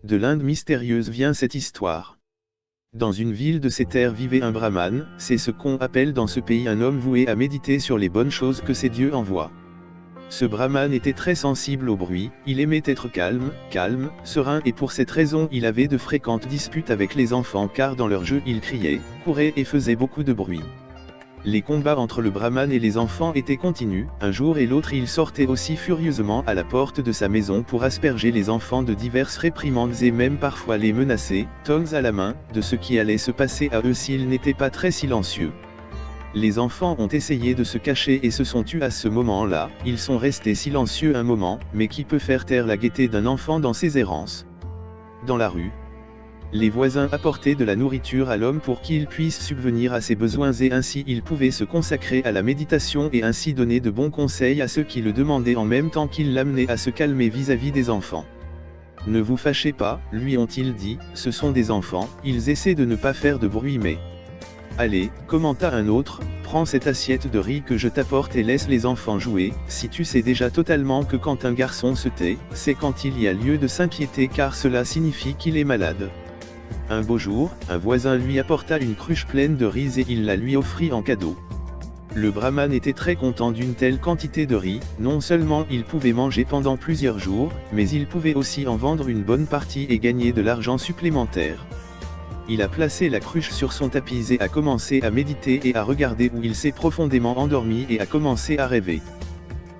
De l'Inde mystérieuse vient cette histoire. Dans une ville de ces terres vivait un brahman, c'est ce qu'on appelle dans ce pays un homme voué à méditer sur les bonnes choses que ses dieux envoient. Ce brahman était très sensible au bruit, il aimait être calme, serein et pour cette raison il avait de fréquentes disputes avec les enfants car dans leur jeu ils criaient, couraient et faisaient beaucoup de bruit. Les combats entre le brahman et les enfants étaient continus, un jour et l'autre il sortait aussi furieusement à la porte de sa maison pour asperger les enfants de diverses réprimandes et même parfois les menacer, tongs à la main, de ce qui allait se passer à eux s'ils n'étaient pas très silencieux. Les enfants ont essayé de se cacher et se sont tus à ce moment-là, ils sont restés silencieux un moment, mais qui peut faire taire la gaieté d'un enfant dans ses errances? Dans la rue, les voisins apportaient de la nourriture à l'homme pour qu'il puisse subvenir à ses besoins et ainsi il pouvait se consacrer à la méditation et ainsi donner de bons conseils à ceux qui le demandaient en même temps qu'il l'amenait à se calmer vis-à-vis des enfants. Ne vous fâchez pas, lui ont-ils dit, ce sont des enfants, ils essaient de ne pas faire de bruit mais... Allez, commenta un autre, prends cette assiette de riz que je t'apporte et laisse les enfants jouer, si tu sais déjà totalement que quand un garçon se tait, c'est quand il y a lieu de s'inquiéter car cela signifie qu'il est malade. Un beau jour, un voisin lui apporta une cruche pleine de riz et il la lui offrit en cadeau. Le brahman était très content d'une telle quantité de riz, non seulement il pouvait manger pendant plusieurs jours, mais il pouvait aussi en vendre une bonne partie et gagner de l'argent supplémentaire. Il a placé la cruche sur son tapis et a commencé à méditer et à regarder où il s'est profondément endormi et a commencé à rêver.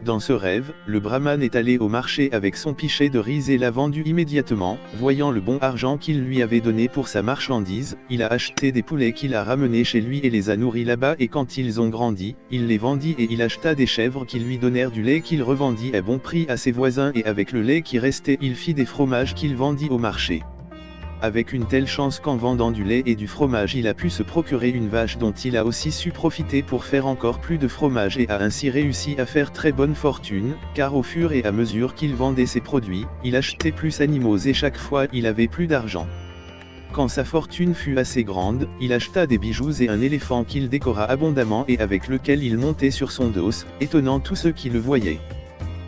Dans ce rêve, le brahman est allé au marché avec son pichet de riz et l'a vendu immédiatement, voyant le bon argent qu'il lui avait donné pour sa marchandise, il a acheté des poulets qu'il a ramenés chez lui et les a nourris là-bas et quand ils ont grandi, il les vendit et il acheta des chèvres qui lui donnèrent du lait qu'il revendit à bon prix à ses voisins et avec le lait qui restait il fit des fromages qu'il vendit au marché. Avec une telle chance qu'en vendant du lait et du fromage il a pu se procurer une vache dont il a aussi su profiter pour faire encore plus de fromage et a ainsi réussi à faire très bonne fortune, car au fur et à mesure qu'il vendait ses produits, il achetait plus d'animaux et chaque fois il avait plus d'argent. Quand sa fortune fut assez grande, il acheta des bijoux et un éléphant qu'il décora abondamment et avec lequel il montait sur son dos, étonnant tous ceux qui le voyaient.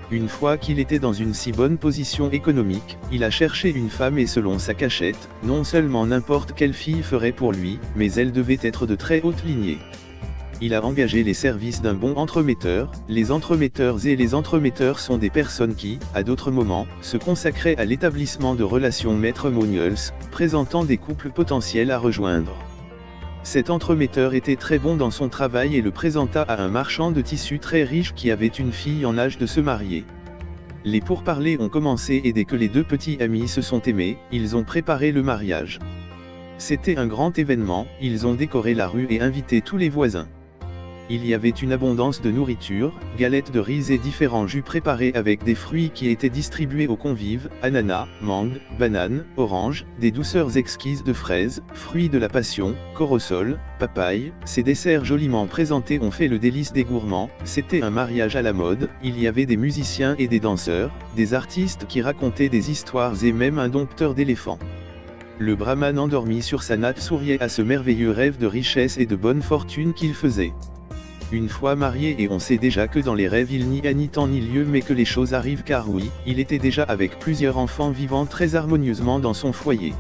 Une fois qu'il était dans une si bonne position économique, il a cherché une femme et selon sa cachette, non seulement n'importe quelle fille ferait pour lui, mais elle devait être de très haute lignée. Il a engagé les services d'un bon entremetteur, les entremetteurs sont des personnes qui, à d'autres moments, se consacraient à l'établissement de relations matrimoniales, présentant des couples potentiels à rejoindre. Cet entremetteur était très bon dans son travail et le présenta à un marchand de tissus très riche qui avait une fille en âge de se marier. Les pourparlers ont commencé et dès que les deux petits amis se sont aimés, ils ont préparé le mariage. C'était un grand événement, ils ont décoré la rue et invité tous les voisins. Il y avait une abondance de nourriture, galettes de riz et différents jus préparés avec des fruits qui étaient distribués aux convives, ananas, mangue, bananes, oranges, des douceurs exquises de fraises, fruits de la passion, corosol, papaye, ces desserts joliment présentés ont fait le délice des gourmands, c'était un mariage à la mode, il y avait des musiciens et des danseurs, des artistes qui racontaient des histoires et même un dompteur d'éléphants. Le brahman endormi sur sa natte souriait à ce merveilleux rêve de richesse et de bonne fortune qu'il faisait. Une fois marié et on sait déjà que dans les rêves il n'y a ni temps ni lieu mais que les choses arrivent car oui, il était déjà avec plusieurs enfants vivant très harmonieusement dans son foyer.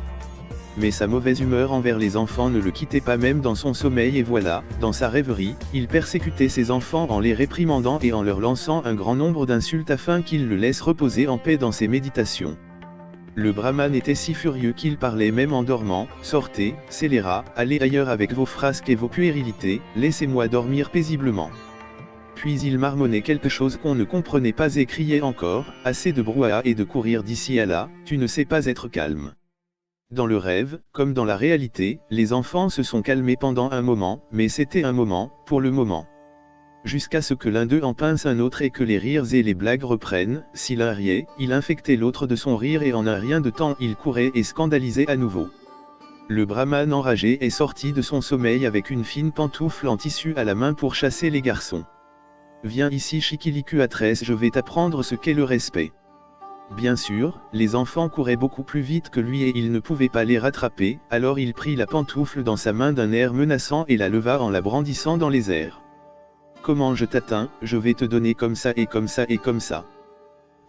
Mais sa mauvaise humeur envers les enfants ne le quittait pas même dans son sommeil et voilà, dans sa rêverie, il persécutait ses enfants en les réprimandant et en leur lançant un grand nombre d'insultes afin qu'ils le laissent reposer en paix dans ses méditations. Le brahman était si furieux qu'il parlait même en dormant, « Sortez, scélérats, allez ailleurs avec vos frasques et vos puérilités, laissez-moi dormir paisiblement. » Puis il marmonnait quelque chose qu'on ne comprenait pas et criait encore, « Assez de brouhaha et de courir d'ici à là, tu ne sais pas être calme. » Dans le rêve, comme dans la réalité, les enfants se sont calmés pendant un moment, mais c'était un moment, pour le moment. Jusqu'à ce que l'un d'eux en pince un autre et que les rires et les blagues reprennent, si l'un riait, il infectait l'autre de son rire et en un rien de temps il courait et scandalisait à nouveau. Le brahman enragé est sorti de son sommeil avec une fine pantoufle en tissu à la main pour chasser les garçons. « Viens ici Chikilicuatresse, je vais t'apprendre ce qu'est le respect. » Bien sûr, les enfants couraient beaucoup plus vite que lui et il ne pouvait pas les rattraper, alors il prit la pantoufle dans sa main d'un air menaçant et la leva en la brandissant dans les airs. « Comment je t'atteins, je vais te donner comme ça et comme ça et comme ça. »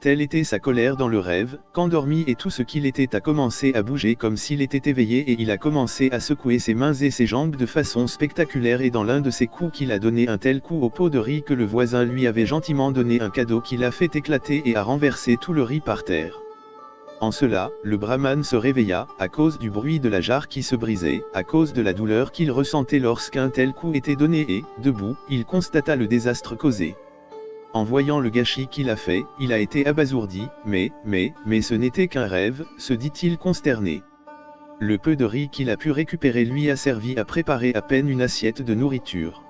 Telle était sa colère dans le rêve, qu'endormi et tout ce qu'il était a commencé à bouger comme s'il était éveillé et il a commencé à secouer ses mains et ses jambes de façon spectaculaire et dans l'un de ses coups qu'il a donné un tel coup au pot de riz que le voisin lui avait gentiment donné un cadeau qui l'a fait éclater et a renversé tout le riz par terre. En cela, le brahman se réveilla, à cause du bruit de la jarre qui se brisait, à cause de la douleur qu'il ressentait lorsqu'un tel coup était donné et, debout, il constata le désastre causé. En voyant le gâchis qu'il a fait, il a été abasourdi, mais ce n'était qu'un rêve, se dit-il consterné. Le peu de riz qu'il a pu récupérer lui a servi à préparer à peine une assiette de nourriture.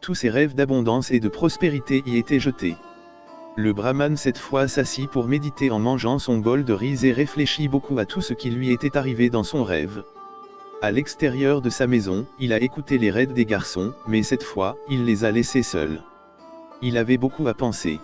Tous ses rêves d'abondance et de prospérité y étaient jetés. Le brahman cette fois s'assit pour méditer en mangeant son bol de riz et réfléchit beaucoup à tout ce qui lui était arrivé dans son rêve. À l'extérieur de sa maison, il a écouté les raids des garçons, mais cette fois, il les a laissés seuls. Il avait beaucoup à penser.